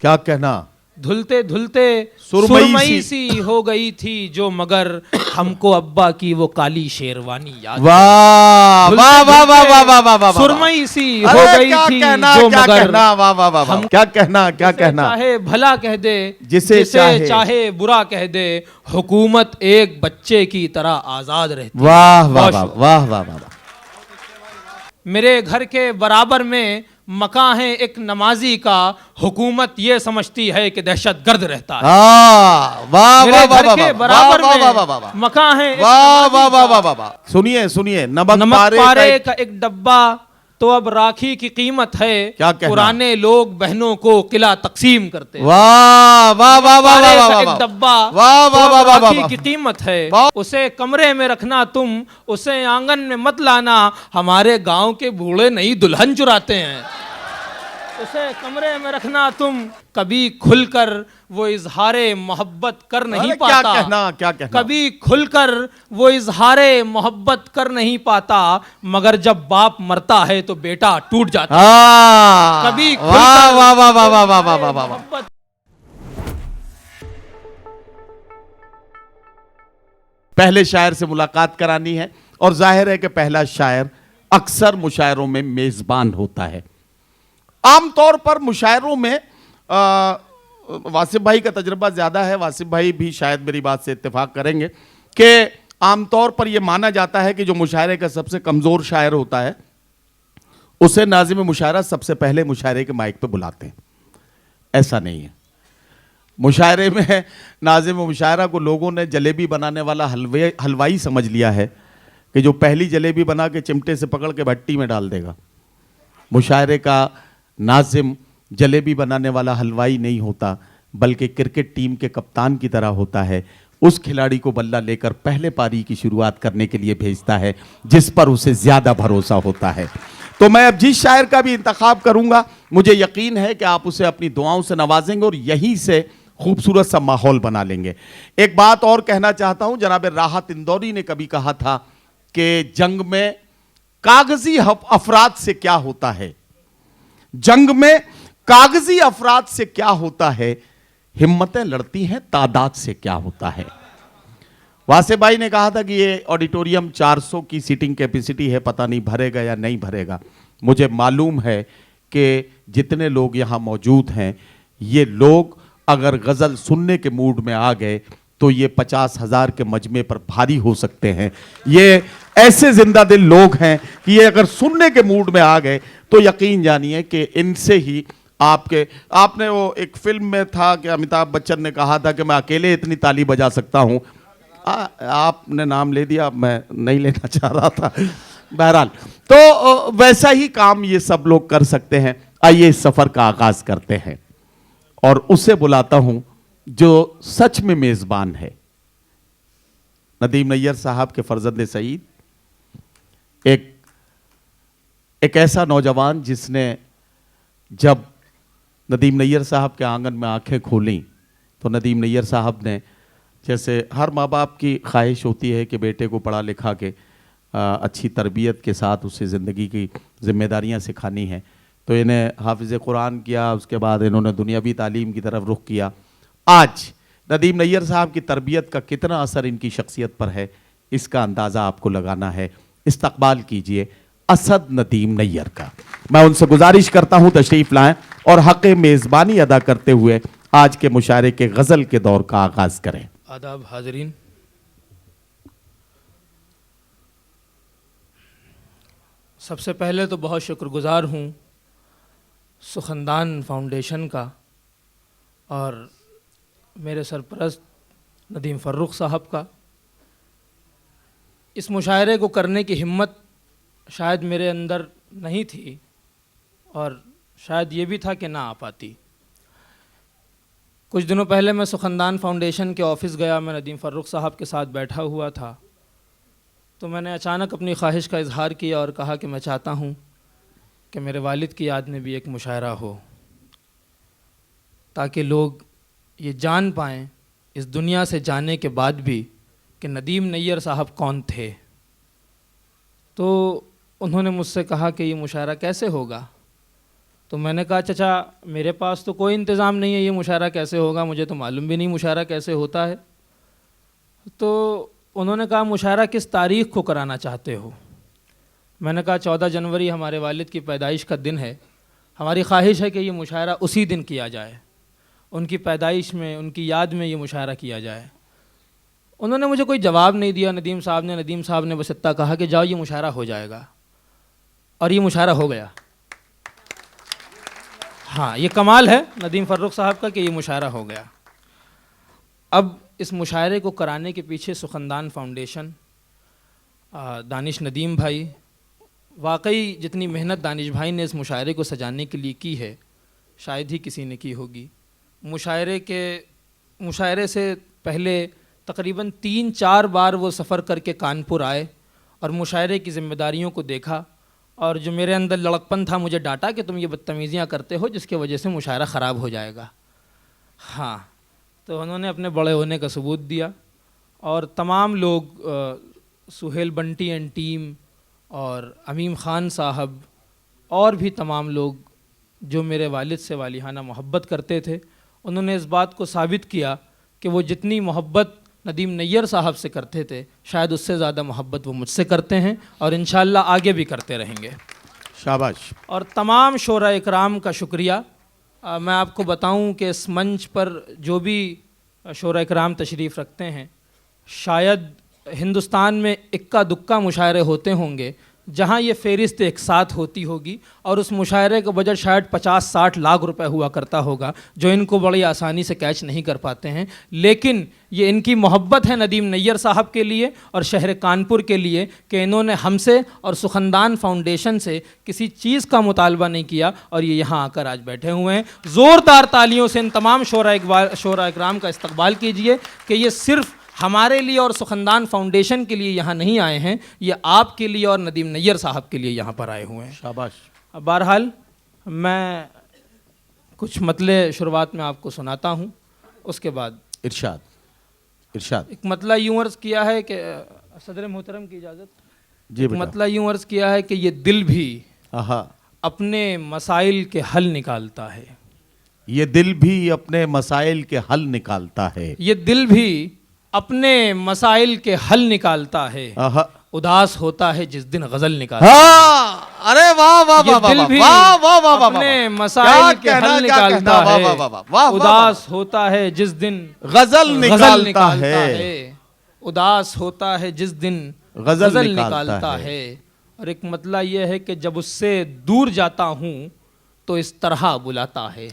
क्या कहना? धुलते धुलते सुरमई सुरमई सी हो गई थी जो, मगर हमको अब्बा की वो काली शेरवानी याद। वाह वाह वाह वाह वाह वाह वाह वाह। सुरमई सी हो अरे गई क्या थी कहना, जो, क्या मगर कहना, वाह वाह वाह वाह। क्या कहना, क्या कहना? चाहे भला कह दे, जिसे चाहे बुरा कह दे, हुकूमत एक बच्चे की तरह आजाद रहती। वाह वाह वाह वाह वाह वाह। मेरे घर के बराबर में मकान है एक नमाजी का, हुकूमत ये समझती है कि दहशतगर्द रहता है। वाह वाह मेरे वाह घर वाह के वाह बराबर वाह वाह में वाह वाह। मकान है एक वाह नमाजी वाह वाह का। वाह वाह। सुनिए सुनिए, नमक पारे का एक डब्बा तो अब राखी की कीमत है। क्या कहना? पुराने लोग बहनों को किला तकसीम करते हैं। वाह वाह वाह वाह वाह वाह वाह। एक डब्बा वाह वाह वाह वाह राखी वाह। की कीमत है, वाह। उसे कमरे में रखना तुम, उसे आंगन में मत लाना। हमारे गांव के बूढ़े नई दुल्हन चुराते हैं। उसे कमरे में रखना तुम, कभी खुलकर वो इजहारे मोहब्बत कर नहीं पाता। क्या कहना, क्या कहना? कभी खुलकर वो इजहारे मोहब्बत कर नहीं पाता, मगर जब बाप मरता है तो बेटा टूट जाता है। कभी वाह वाह वाह वाह वाह वाह वाह वाह वाह। मोहब्बत। पहले शायर से मुलाकात करानी है, और जाहिर है कि पहला शायर अक्सर मुशायरों में मेजबान होता है। आमतौर पर मुशायरों में वासिफ भाई का तजुर्बा ज़्यादा है, वासिफ भाई भी शायद मेरी बात से इत्तेफाक करेंगे कि आमतौर पर यह माना जाता है कि जो मुशायरे का सबसे कमज़ोर शायर होता है उसे नाज़िम मुशायरा सबसे पहले मुशायरे के माइक पे बुलाते हैं। ऐसा नहीं है। मुशायरे में नाज़िम मुशायरा को लोगों ने जलेबी बनाने वाला हलवाई समझ लिया है कि जो पहली जलेबी बना के चिमटे से पकड़ के भट्टी में डाल देगा। मुशायरे का नाज़िम जलेबी बनाने वाला हलवाई नहीं होता, बल्कि क्रिकेट टीम के कप्तान की तरह होता है। उस खिलाड़ी को बल्ला लेकर पहले पारी की शुरुआत करने के लिए भेजता है जिस पर उसे ज़्यादा भरोसा होता है। तो मैं अब जिस शायर का भी इंतखाब करूंगा, मुझे यकीन है कि आप उसे अपनी दुआओं से नवाजेंगे और यहीं से खूबसूरत सा माहौल बना लेंगे। एक बात और कहना चाहता हूं, जनाब राहत इंदौरी ने कभी कहा था कि जंग में कागजी अफराद से क्या होता है, जंग में कागजी अफराद से क्या होता है, हिम्मतें लड़ती हैं तादाद से क्या होता है। वासे भाई ने कहा था कि ये ऑडिटोरियम 400 की सीटिंग कैपेसिटी है, पता नहीं भरेगा या नहीं भरेगा। मुझे मालूम है कि जितने लोग यहाँ मौजूद हैं, ये लोग अगर गज़ल सुनने के मूड में आ गए तो ये 50,000 के मजमे पर भारी हो सकते हैं। ये ऐसे जिंदा दिल लोग हैं कि ये अगर सुनने के मूड में आ गए तो यकीन जानिए कि इनसे ही आपने वो एक फिल्म में था कि अमिताभ बच्चन ने कहा था कि मैं अकेले इतनी ताली बजा सकता हूं। आपने नाम ले दिया, मैं नहीं लेना चाह रहा था। बहरहाल, तो वैसा ही काम ये सब लोग कर सकते हैं। आइए इस सफर का आगाज करते हैं और उसे बुलाता हूं जो सच में मेजबान है। नदीम नैयर साहब के फर्जंद सईद, एक ऐसा नौजवान जिसने जब नदीम नैयर साहब के आंगन में आंखें खोली तो नदीम नैयर साहब ने, जैसे हर माँ बाप की ख्वाहिश होती है कि बेटे को पढ़ा लिखा के अच्छी तरबियत के साथ उसे ज़िंदगी की जिम्मेदारियाँ सिखानी है, तो इन्हें हाफिज़ कुरान किया, उसके बाद इन्होंने दुनियावी तालीम की तरफ रुख किया। आज नदीम नैयर साहब की तरबियत का कितना असर इनकी शख्सियत पर है, इसका अंदाज़ा आपको लगाना है। इस्तकबाल कीजिए असद नदीम नैयर का। मैं उनसे गुजारिश करता हूं तशरीफ़ लाएं और हक़ मेज़बानी अदा करते हुए आज के मुशायरे के गज़ल के दौर का आगाज़ करें। आदाब हाज़रीन, सबसे पहले तो बहुत शुक्रगुज़ार हूँ सुखनदान फाउंडेशन का और मेरे सरपरस्त नदीम फ़र्रुख साहब का। इस मुशायरे को करने की हिम्मत शायद मेरे अंदर नहीं थी और शायद ये भी था कि ना आ पाती। कुछ दिनों पहले मैं सुखनदान फाउंडेशन के ऑफ़िस गया, मैं नदीम फ़र्रुख साहब के साथ बैठा हुआ था, तो मैंने अचानक अपनी ख्वाहिश का इजहार किया और कहा कि मैं चाहता हूँ कि मेरे वालिद की याद में भी एक मुशायरा हो, ताकि लोग ये जान पाएँ इस दुनिया से जाने के बाद भी कि नदीम नैयर साहब कौन थे। तो उन्होंने मुझसे कहा कि ये मुशायरा कैसे होगा। तो मैंने कहा चाचा मेरे पास तो कोई इंतज़ाम नहीं है, ये मुशायरा कैसे होगा, मुझे तो मालूम भी नहीं मुशायरा कैसे होता है। तो उन्होंने कहा मुशायरा किस तारीख़ को कराना चाहते हो? मैंने कहा 14 जनवरी हमारे वालिद की पैदाइश का दिन है, हमारी ख्वाहिश है कि ये मुशायरा उसी दिन किया जाए, उनकी पैदाइश में, उनकी याद में ये मुशायरा किया जाए। उन्होंने मुझे कोई जवाब नहीं दिया नदीम साहब ने बस इतना कहा कि जाओ ये मुशायरा हो जाएगा, और ये मुशायरा हो गया। हाँ, ये कमाल है नदीम फ़र्रुख साहब का कि ये मुशायरा हो गया। अब इस मुशायरे को कराने के पीछे सुखनदान फाउंडेशन, दानिश नदीम भाई, वाकई जितनी मेहनत दानिश भाई ने इस मुशायरे को सजाने के लिए की है शायद ही किसी ने की होगी। मुशायरे से पहले तकरीबन 3-4 बार वो सफ़र करके कानपुर आए और मुशायरे की ज़िम्मेदारियों को देखा, और जो मेरे अंदर लड़कपन था मुझे डांटा कि तुम ये बदतमीज़ियाँ करते हो जिसके वजह से मुशायरा ख़राब हो जाएगा। हाँ, तो उन्होंने अपने बड़े होने का सबूत दिया, और तमाम लोग, सुहेल बंटी एंड टीम और अमीम ख़ान साहब और भी तमाम लोग जो मेरे वालिद से वालिहाना मोहब्बत करते थे, उन्होंने इस बात को साबित किया कि वो जितनी मोहब्बत नदीम नैयर साहब से करते थे शायद उससे ज़्यादा मोहब्बत वो मुझसे करते हैं, और इंशाअल्लाह आगे भी करते रहेंगे। शाबाश। और तमाम शोरा इकराम का शुक्रिया। मैं आपको बताऊं कि इस मंच पर जो भी शोरा इकराम तशरीफ़ रखते हैं, शायद हिंदुस्तान में इक्का दुक्का मुशायरे होते होंगे जहां ये फ़हरिस्त एक साथ होती होगी, और उस मुशायरे का बजट शायद 50-60 लाख रुपए हुआ करता होगा, जो इनको बड़ी आसानी से कैच नहीं कर पाते हैं। लेकिन ये इनकी मोहब्बत है नदीम नैयर साहब के लिए और शहर कानपुर के लिए कि इन्होंने हमसे और सुखनदान फाउंडेशन से किसी चीज़ का मुतालबा नहीं किया, और ये यहाँ आकर आज बैठे हुए हैं। ज़ोरदार तालियों से इन तमाम शोरा इकराम का इस्तकबाल कीजिए कि ये सिर्फ़ हमारे लिए और सुखनदान फाउंडेशन के लिए यहाँ नहीं आए हैं, ये आपके लिए और नदीम नैयर साहब के लिए यहाँ पर आए हुए हैं। शाबाश। अब बहरहाल मैं कुछ मतले शुरुआत में आपको सुनाता हूँ, उसके बाद इरशाद। एक मतला यूँ अर्ज़ किया है कि सदर मोहतरम की इजाज़त जी बेटा। मतला यूँ अर्ज़ किया है कि ये दिल भी आहा, अपने मसाइल के हल निकालता है। ये दिल भी अपने मसाइल के हल निकालता है। ये दिल भी अपने मसाइल के हल निकालता है। आहा, उदास होता है जिस दिन गजल निकालता है। हाँ, अरे वाह वाह ये वाह दिल वाह भी वाह वाह वाह वाह, अपने वाह। मसाइल के क्या कहना, हल क्या कहना, निकालता वाह, है। वाह, वाह, वाह, वाह, उदास होता है जिस दिन गजल निकालता है। उदास होता है जिस दिन गजल निकालता है। और एक मतला यह है कि जब उससे दूर जाता हूँ तो इस तरह बुलाता है।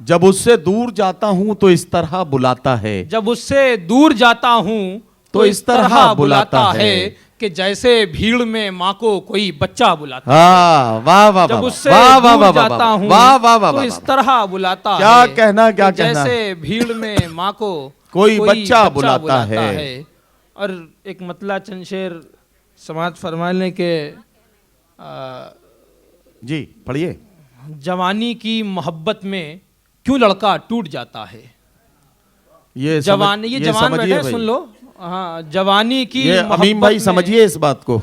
जब उससे दूर जाता हूँ तो इस तरह बुलाता है। जब उससे दूर जाता हूँ तो इस तरह बुलाता है कि जैसे भीड़ में माँ को कोई बच्चा बुलाता है। हाँ, वाह वाह जब वाह, उससे वाह वाह दूर वाह जाता वाह, हूँ वाह वाह वाह तो वाह, इस वाह। तरह बुलाता क्या है कहना, क्या कि कहना। जैसे भीड़ में माँ को कोई बच्चा बुलाता है। और एक मतला चंद शेर समाज फरमाने के जी पढ़िए। जवानी की मोहब्बत में क्यों लड़का टूट जाता है। ये जवान ये जवान समझिए बैठे भाई। सुन लो। हाँ, जवानी की ये अमीम मोहब्बत भाई में- समझिए इस बात को।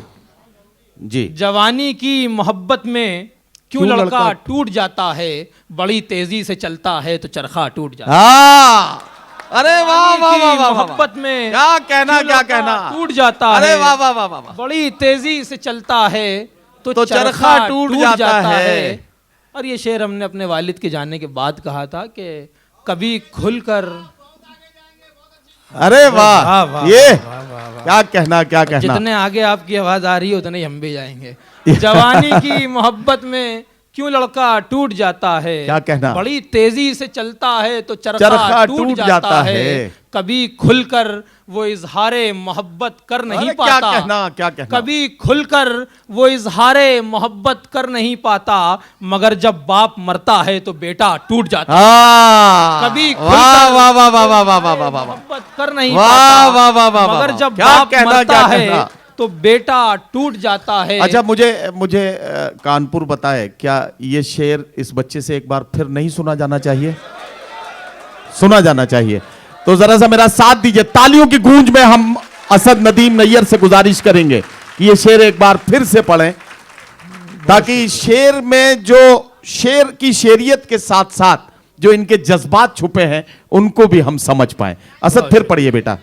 जी। जवानी की मोहब्बत में क्यों लड़का टूट जाता है, बड़ी तेजी से चलता है तो चरखा टूट जाता है। हाँ, अरे वाह वाह की वाह वाह, मोहब्बत में क्या कहना, क्यों क्या लड़का कहना। टूट जाता अरे है, वाह वाह वाह वाह वाह। बड़ी तेजी से चलता है तो चरखा टूट जाता है। और ये शेर हमने अपने वालिद के जाने के बाद कहा था कि कभी खुलकर। अरे वाह, वाह, वाह, ये वाह, वाह, वाह। क्या कहना, क्या कहना। जितने आगे आपकी आवाज आ रही है उतने ही हम भी जाएंगे। जवानी की मोहब्बत में क्यों लड़का टूट जाता है, क्या कहना। बड़ी तेजी से चलता है तो चरखा चरखा टूट टूट जाता जाता है। है। कभी खुलकर वो इजहारे मोहब्बत कर नहीं अरे पाता। क्या कहना, क्या कहना। कभी खुलकर वो इजहारे मोहब्बत कर नहीं पाता, मगर जब बाप मरता है तो बेटा टूट जाता है। हाँ, कभी वाह वाह वाह वाह वाह वाह वाह वाह वाह। मोहब्बत कर नहीं वाह, पाता, वाह, वाह, वाह, मगर वाह। जब क्या बाप कहना, मरता क्या है कहना। तो बेटा टूट जाता है। अच्छा, मुझे कानपुर बताए, क्या ये शेर इस बच्चे से एक बार फिर नहीं सुना जाना चाहिए? सुना जाना चाहिए। तो जरा सा मेरा साथ दीजिए, तालियों की गूंज में हम असद नदीम नैयर से गुजारिश करेंगे कि ये शेर एक बार फिर से पढ़ें, ताकि शेर में जो शेर की शेरियत के साथ साथ जो इनके जज्बात छुपे हैं उनको भी हम समझ पाए। असद फिर पढ़िए बेटा।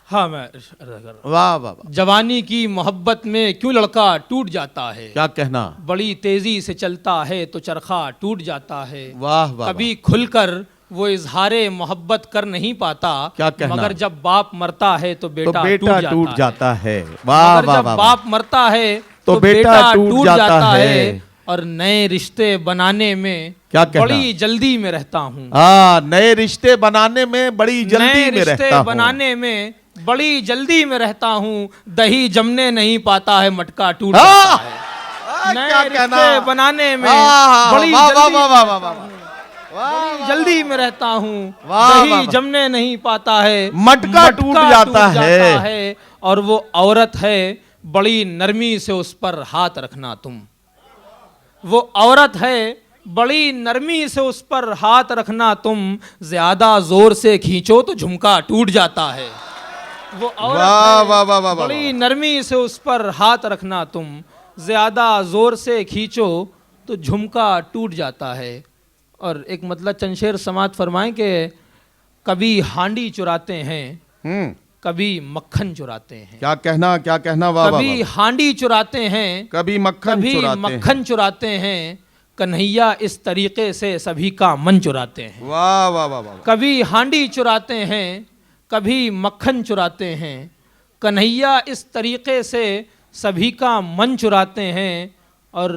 हाँ मैं अर्ज कर रहा हूं। वाह वाह वाह, जवानी की मोहब्बत में क्यों लड़का टूट जाता है, क्या कहना। बड़ी तेजी से चलता है तो चरखा टूट जाता है। वाह वाह, कभी खुलकर वो इजहारे मोहब्बत कर नहीं पाता, क्या कहना? मगर जब बाप मरता है तो तो बेटा बेटा टूट टूट जाता है। जाता है। वाह मगर वाह जब वाह, बाप मरता है तो बेटा टूट जाता है। और नए रिश्ते बनाने में क्या कहना? बड़ी जल्दी में रहता हूँ। हाँ, नए रिश्ते बनाने में बड़ी नए जल्दी में रिश्ते रहता हूँ। बनाने में बड़ी जल्दी में रहता हूँ, दही जमने नहीं पाता है, मटका टूट हाँ! जाता है। नए क्या रिश्ते कहना? बनाने में हाँ, बड़ी वाह, जल्दी वाह, वाह, वाह, वाह, बड़ी जल्दी में रहता हूँ, वाह, वाह, दही वाह। जमने नहीं पाता है, मटका टूट जाता है। और वो औरत है, बड़ी नरमी से उस पर हाथ रखना तुम। वो औरत है, बड़ी नरमी से उस पर हाथ रखना तुम, ज्यादा जोर से खींचो तो झुमका टूट जाता है। वो औरत वाह, है, वाह, वाह, वाह, वाह, बड़ी नरमी से उस पर हाथ रखना तुम, ज्यादा जोर से खींचो तो झुमका टूट जाता है। और एक मतलब चंद समात फरमाएं कि कभी हांडी चुराते हैं, कभी मक्खन चुराते हैं। क्या कहना, क्या कहना। वाह वाह, कभी वाह। हांडी चुराते हैं, कभी मक्खन कभी चुराते मक्खन चुराते हैं, कन्हैया इस तरीके से सभी का मन चुराते हैं। हैं। वाह वाह वाह वाह। कभी हांडी चुराते हैं, कभी मक्खन चुराते हैं, कन्हैया इस तरीके से सभी का मन चुराते हैं। और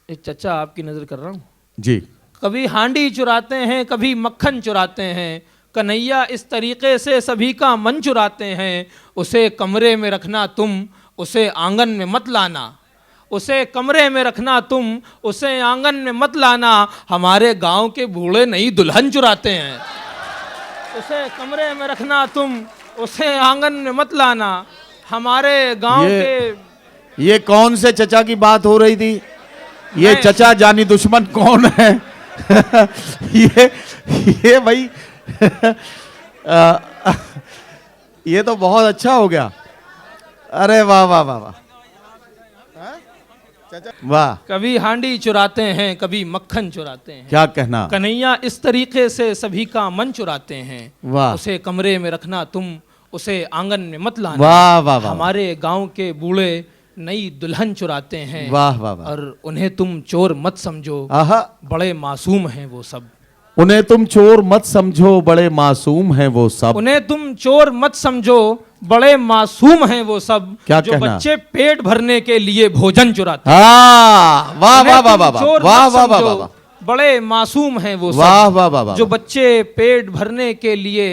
एक चचा आपकी नजर कर रहा हूँ जी। कभी हांडी चुराते हैं, कभी मक्खन चुराते हैं, कन्हैया इस तरीके से सभी का मन चुराते हैं। उसे कमरे में रखना तुम, उसे आंगन में मत लाना। उसे कमरे में रखना तुम, उसे आंगन में मत लाना। हमारे गांव के बूढ़े नई दुल्हन चुराते हैं। उसे कमरे में रखना तुम, उसे आंगन में मत लाना। हमारे गांव के ये कौन से चचा की बात हो रही थी? ये मैं- चचा जानी दुश्मन कौन है? ये भाई ये तो बहुत अच्छा हो गया। अरे वाह वाह वाह वाह, वाह। कभी हांडी चुराते हैं, कभी मक्खन चुराते हैं, क्या कहना। कन्हैया इस तरीके से सभी का मन चुराते हैं। वाह उसे कमरे में रखना तुम, उसे आंगन में मत लाना। वाह वाह वाह, हमारे गांव के बूढ़े नई दुल्हन चुराते हैं। वाह वाह वाह। और उन्हें तुम चोर मत समझो, आहा, बड़े मासूम हैं वो सब। उन्हें तुम चोर मत समझो, बड़े मासूम हैं वो सब। उन्हें तुम चोर मत समझो, बड़े मासूम हैं वो सब। क्या जो कहना? बच्चे पेट भरने के लिए भोजन चुराते हैं। हाँ, वाह उन्हें वाह वाह तुम वाह वाह, चोर वाह मत वाह वाह समझो, वाह, बड़े मासूम हैं वो सब। वाह वाह वाह वाह। जो बच्चे पेट भरने के लिए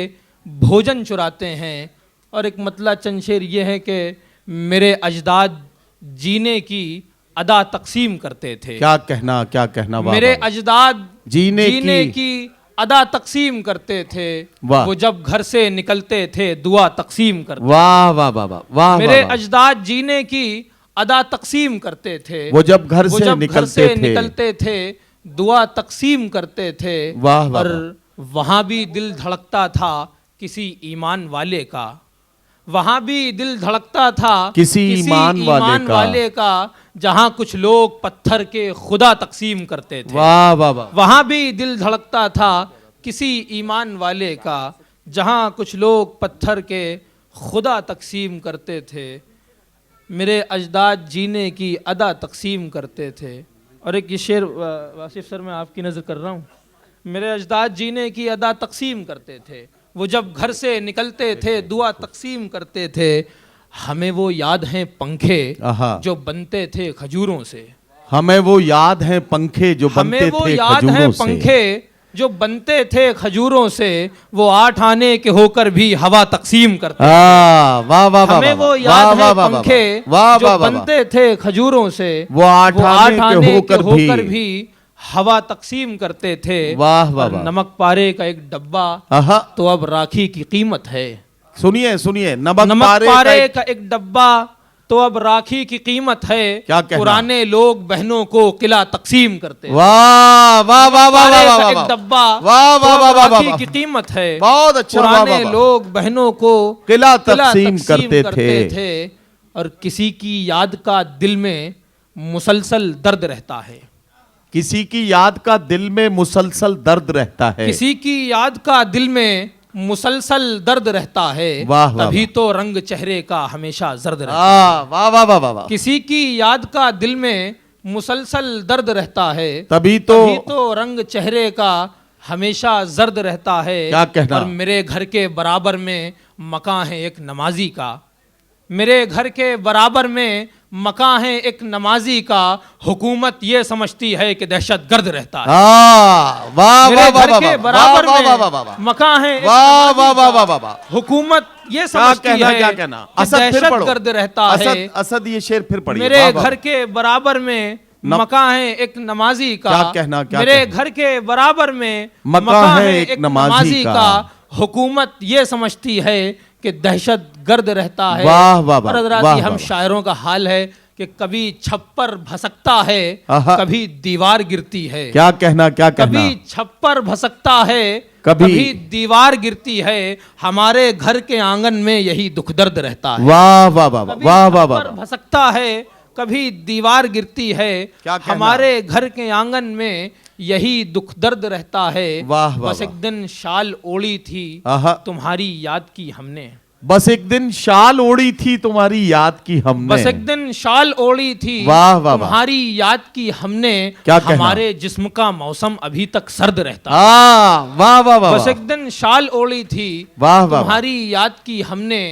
भोजन चुराते हैं। और एक मतलब चंद शेर ये है कि मेरे अजदाद जीने की अदा तकसीम करते थे। क्या कहना, क्या कहना। वाह मेरे वाह, अजदाद जीने की अदा तकसीम करते थे। वाह। वो जब घर से निकलते थे दुआ तकसीम करते। वाह वाह वाह वाह वाह। मेरे वाह। अजदाद जीने की अदा तकसीम करते थे। वो जब घर वो से जब घर से निकलते थे, निकलते थे दुआ तकसीम करते थे। वाह वाह और वहां भी दिल धड़कता था किसी ईमान वाले का। वहां भी दिल धड़कता था किसी ईमान वाले का, जहां कुछ लोग पत्थर के खुदा तकसीम करते थे। वाह वाह वाह। वहां भी दिल धड़कता था किसी ईमान वाले का, जहां कुछ लोग पत्थर के खुदा तकसीम करते थे। मेरे अजदाद जीने की अदा तकसीम करते थे। और एक ये शेर वासिफ सर मैं आपकी नज़र कर रहा हूँ। मेरे अजदाद जीने की अदा तकसीम करते थे। वो जब घर से निकलते थे दुआ तकसीम करते थे। हमें वो याद हैं पंखे आहा। जो बनते थे खजूरों से। हमें वो याद है पंखे जो हमें बनते वो थे याद हैं खजूरों से। पंखे जो बनते थे खजूरों से। वो 8 आने के होकर भी हवा तकसीम करते। वाह वाह वाह। हमें वो याद है पंखे जो बनते थे खजूरों से। वो 8 आने के होकर भी हवा तकसीम करते थे। वाह वाह और वाह। नमक पारे का एक डब्बा आहा, तो अब राखी की कीमत है। सुनिए सुनिए, नमक नमक पारे पारे का एक डब्बा तो अब राखी की कीमत है। क्या कहना? पुराने लोग बहनों को किला तकसीम करते। वाह वाह वाह वाह पारे वाह का वाह एक वाह। डब्बा वाह तो वाह अब वाह वाह राखी वाह। की कीमत है। बहुत अच्छा। वाह वाह पुराने वाह। लोग बहनों को किला किला तकसीम करते थे। और किसी की याद का दिल में मुसलसल दर्द रहता है। किसी की याद का दिल में मुसलसल दर्द रहता है। किसी की याद का दिल में मुसलसल दर्द रहता है, वाह, वाह, तभी तो रंग चेहरे का हमेशा जर्द रहता है। वाह वाह वाह वाह वाह। किसी की याद का दिल में मुसलसल दर्द रहता है, तभी तो रंग चेहरे का हमेशा जर्द रहता है। क्या कहना? और मेरे घर के बराबर में मकान है एक नमाजी का, मेरे घर के बराबर में मकान है एक नमाजी का, हुकूमत ये समझती है कि दहशतगर्द रहता है। वाह वाह मेरे वाह घर वाह के वाह बराबर वाह वाह में वाह वाह। मकान है एक वाह नमाजी वाह वाह का, वाह वाह वाह। हुकूमत ये क्या समझती कहना, है क्या कहना? कि असद फिर पढ़ो। दहशतगर्द रहता है। असद ये शेर फिर पढ़िए। मेरे वाह, वाह। घर के बराबर में मकान है एक नमाजी का, क्या कहना, क्या मेरे कहना? घर के बराबर में मकान है एक नमाजी का, हुकूमत ये समझती है कि दहशतगर्द रहता है। वाह, वाह, वाह, और हज़रात, वाह, ये हम वाह। शायरों का हाल है कि कभी छप्पर भसकता है, आहा। कभी दीवार गिरती है। क्या कहना, क्या कहना? कभी छप्पर भसकता है, कभी दीवार गिरती है, हमारे घर के आंगन में यही दुख दर्द रहता है। वाह वाह वाह वाह कभी वाह वाह छप्पर वाह। भसकता है, कभी दीवार गिरती है, क्या कहना? हमारे घर के आंगन में यही दुख दर्द रहता है। वाह, वाह, बस वाह। एक दिन शाल ओढ़ी थी, आहा। तुम्हारी याद की हमने। बस एक दिन शाल ओढ़ी थी, तुम्हारी याद की हमने। बस एक दिन शाल ओढ़ी थी, वाह, वाह, वाह। तुम्हारी याद की हमने। क्या कहना? हमारे जिस्म का मौसम अभी तक सर्द रहता है। वाह वाह वाह। बस एक दिन शाल ओढ़ी थी, वाह, वाह, तुम्हारी याद की हमने।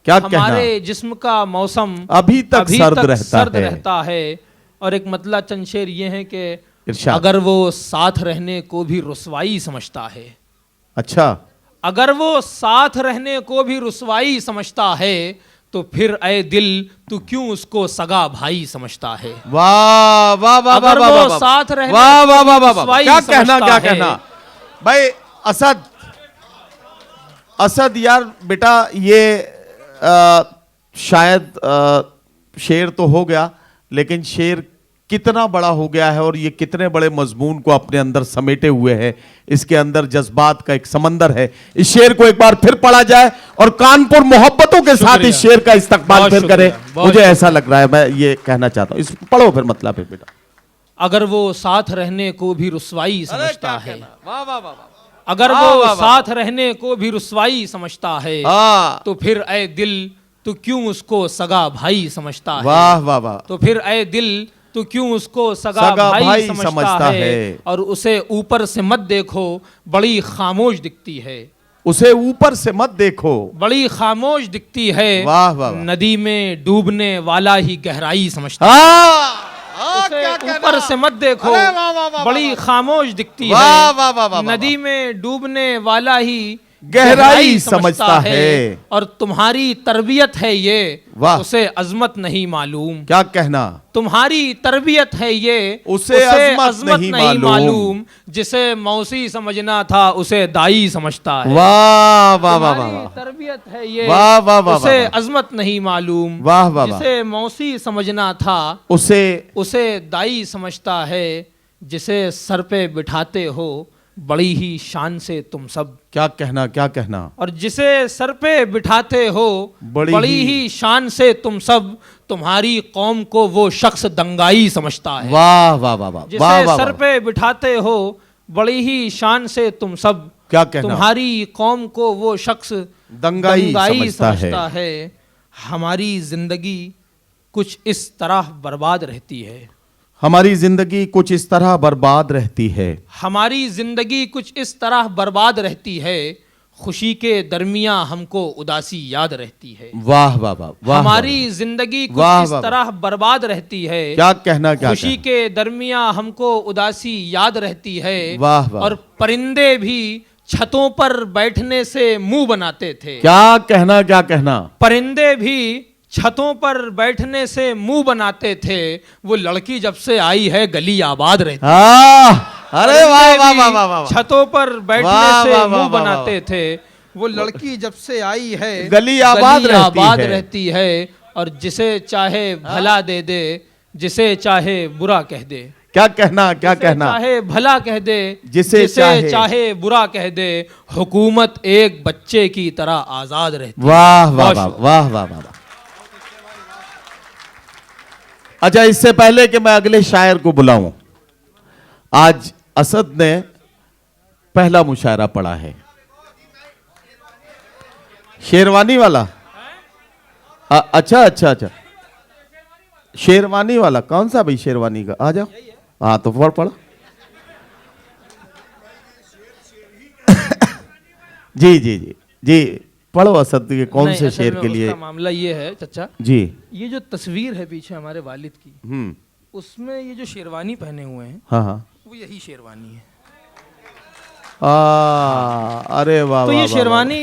क्या कहना? हमारे जिस्म का मौसम अभी तक सर्द रहता है। रहता है। और एक मतला चंद शेर ये है कि इरशाद। अगर वो साथ रहने को भी रुसवाई समझता है, अच्छा, अगर वो साथ रहने को भी रुसवाई समझता है, तो फिर ऐ दिल तू क्यों उसको सगा भाई समझता है। वाह वाह वाह वाह अगर वाह वो वाह। साथ रहने वाह को वाह भी वाह वाह वाह। रुसवाई क्या कहना, समझता क्या है। कहना भाई असद। असद यार बेटा, ये शायद शेर तो हो गया, लेकिन शेर कितना बड़ा हो गया है और ये कितने बड़े मजमून को अपने अंदर समेटे हुए है। इसके अंदर जज्बात का एक समंदर है। इस शेर को एक बार फिर पढ़ा जाए और कानपुर मोहब्बतों के साथ इस शेर का इस्तकबाल बहुत फिर करे। शुक्रिया, बहुत मुझे ऐसा लग रहा है, मैं ये कहना चाहता हूँ। इस पढ़ो फिर मतलब है बेटा। अगर वो साथ रहने को भी रुसवाई समझता है, वाह वाह वाह। अगर वाह, वो वाह, वाह, साथ रहने को भी रुसवाई समझता है, हाँ, तो फिर ऐ दिल तू क्यों उसको सगा भाई समझता है। वाह वाह वाह। तो फिर ऐ दिल तू क्यों उसको सगा भाई भाई समझता समझता है। है। और उसे ऊपर से मत देखो, बड़ी खामोश दिखती है। उसे ऊपर से मत देखो, बड़ी खामोश दिखती है। वाह, वाह, वाह। नदी में डूबने वाला ही गहराई समझता है। उसे ऊपर से मत देखो, अरे वाह, वाह, वाह, बड़ी खामोश दिखती वाह, है। वाह, वाह, वाह, नदी में डूबने वाला ही गहराई समझता है। और तुम्हारी तरबियत है ये, वाह। उसे अजमत नहीं मालूम। क्या कहना? तुम्हारी तरबियत है ये, उसे अजमत नहीं मालूम। जिसे मौसी समझना था उसे दाई समझता है। वाह वाह वाह तुम्हारी वाह। तरबियत है ये, वाह, वाह, वाह, उसे वाह। अजमत नहीं मालूम। वाह, वाह, वाह। जिसे मौसी समझना था उसे दाई समझता है। जिसे सर पे बिठाते हो बड़ी ही शान से तुम सब। क्या कहना, क्या कहना? और जिसे सर पे बिठाते हो बड़ी बड़ी ही शान से तुम सब, तुम्हारी कौम को वो शख्स दंगाई समझता है। वाह वाह वाह वाह। जिसे वाह वाह सर वाह। पे बिठाते हो बड़ी ही शान से तुम सब, क्या कहना? तुम्हारी कौम को वो शख्स दंगाई समझता है। हमारी जिंदगी कुछ इस तरह बर्बाद रहती है। हमारी जिंदगी कुछ इस तरह बर्बाद रहती है। हमारी जिंदगी कुछ इस तरह बर्बाद रहती है। खुशी के दरमियां हमको उदासी याद रहती है। वाह वाह वाह वाह। हमारी जिंदगी कुछ वाह, इस वाह, तरह बर्बाद रहती है। क्या कहना, क्या खुशी कहना? के दरमियां हमको उदासी याद रहती है। वाह, वाह। और परिंदे भी छतों पर बैठने से मुंह बनाते थे। क्या कहना, क्या कहना? परिंदे भी छतों पर बैठने से मुंह बनाते थे। वो लड़की जब से आई है गली आबाद रहती है। अरे वाह परिंदे वाह भी वाह वाह वाह। छतों पर बैठने वाह, से वाह, मुंह वाह, वाह, बनाते थे। वो लड़की जब से आई है गली आबाद रहती है। और जिसे चाहे भला दे दे, जिसे चाहे बुरा कह दे। क्या कहना, क्या जिसे कहना? चाहे भला कह दे, जिसे चाहे बुरा कह दे। हुकूमत एक बच्चे की तरह आजाद रहती। वाह वाह बहुत वाह शुक्रिया। वाह वाह वाह। अच्छा, इससे पहले कि मैं अगले शायर को बुलाऊं, आज असद ने पहला मुशायरा पढ़ा है, शेरवानी वाला। अच्छा अच्छा अच्छा, शेरवानी वाला कौन सा भाई? शेरवानी का आ जाओ। हाँ तो पढ़। जी जी जी जी, पढ़ो असद के कौन नहीं, से असल शेर में के लिए। उसका मामला ये है चचा, जी। ये जो तस्वीर है पीछे हमारे वालिद की, हम्म। उसमें ये जो शेरवानी पहने हुए हैं हाँ हाँ। वो यही शेरवानी है। अरे वाह तो वाह ये वाह, शेरवानी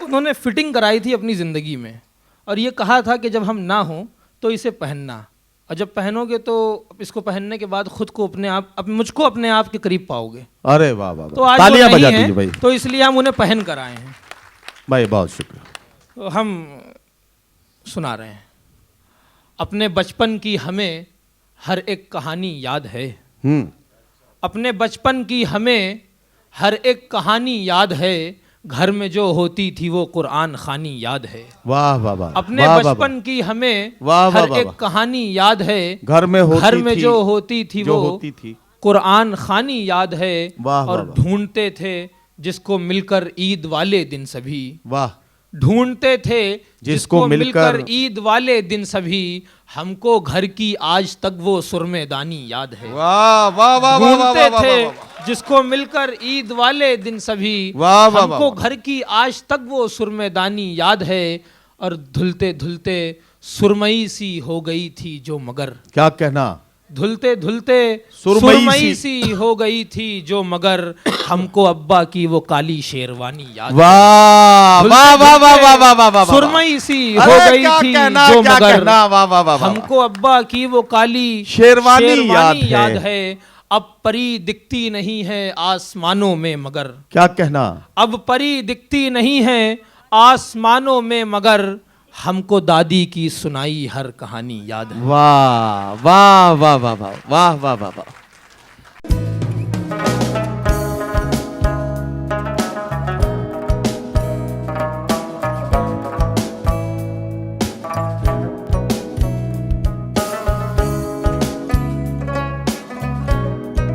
उन्होंने फिटिंग कराई थी अपनी ज़िंदगी में, और ये कहा था कि जब हम ना हो तो इसे पहनना, और जब पहनोगे तो इसको पहनने के बाद खुद को मुझको अपने आप के करीब पाओगे। वाह। अरे वाह वाह, तो आज तालियां वो नहीं बजा है, दीजिए भाई। तो इसलिए हम उन्हें पहन कर आए हैं। भाई बहुत शुक्रिया। तो हम सुना रहे हैं। अपने बचपन की हमें हर एक कहानी याद है, अपने बचपन की हमें हर एक कहानी याद है, घर में जो होती थी वो कुरान खानी याद है। वाह वाह वाह। अपने बचपन की हमें वाह वाह हर वाह एक वाह। कहानी याद है, घर में जो होती थी जो वो होती थी कुरान खानी याद है। वाह और वाह वाह। ढूंढते थे जिसको मिलकर ईद वाले दिन सभी, वाह। ढूंढते थे जिसको मिलकर ईद वाले दिन सभी, हमको घर की आज तक वो सुरमेदानी याद है। वाह वाह वाह वाह वाह ढूंढते वाह थे वाह। जिसको मिलकर ईद वाले दिन सभी, वाह वाह वाह हमको वाह। घर की आज तक वो सुरमेदानी याद है। और धुलते धुलते सुरमई सी हो गई थी जो मगर, क्या कहना? धुलते धुलते सुरमई सुरमई सी हो गई थी जो मगर, हमको अब्बा की वो काली शेरवानी याद है। वाह वाह वाह वाह वाह वाह वाह वाह। सुरमई सी हो अरे गई क्या थी कहना, जो क्या मगर, कहना, वाह वाह वाह वाह। हमको अब्बा की वो काली शेरवानी याद है। अब परी दिखती नहीं है आसमानों में मगर, क्या कहना? अब परी दिखती नहीं है आसमानों में मगर, हमको दादी की सुनाई हर कहानी याद है। वाह वाह वाह वाह वाह वाह वाह वाह वाह।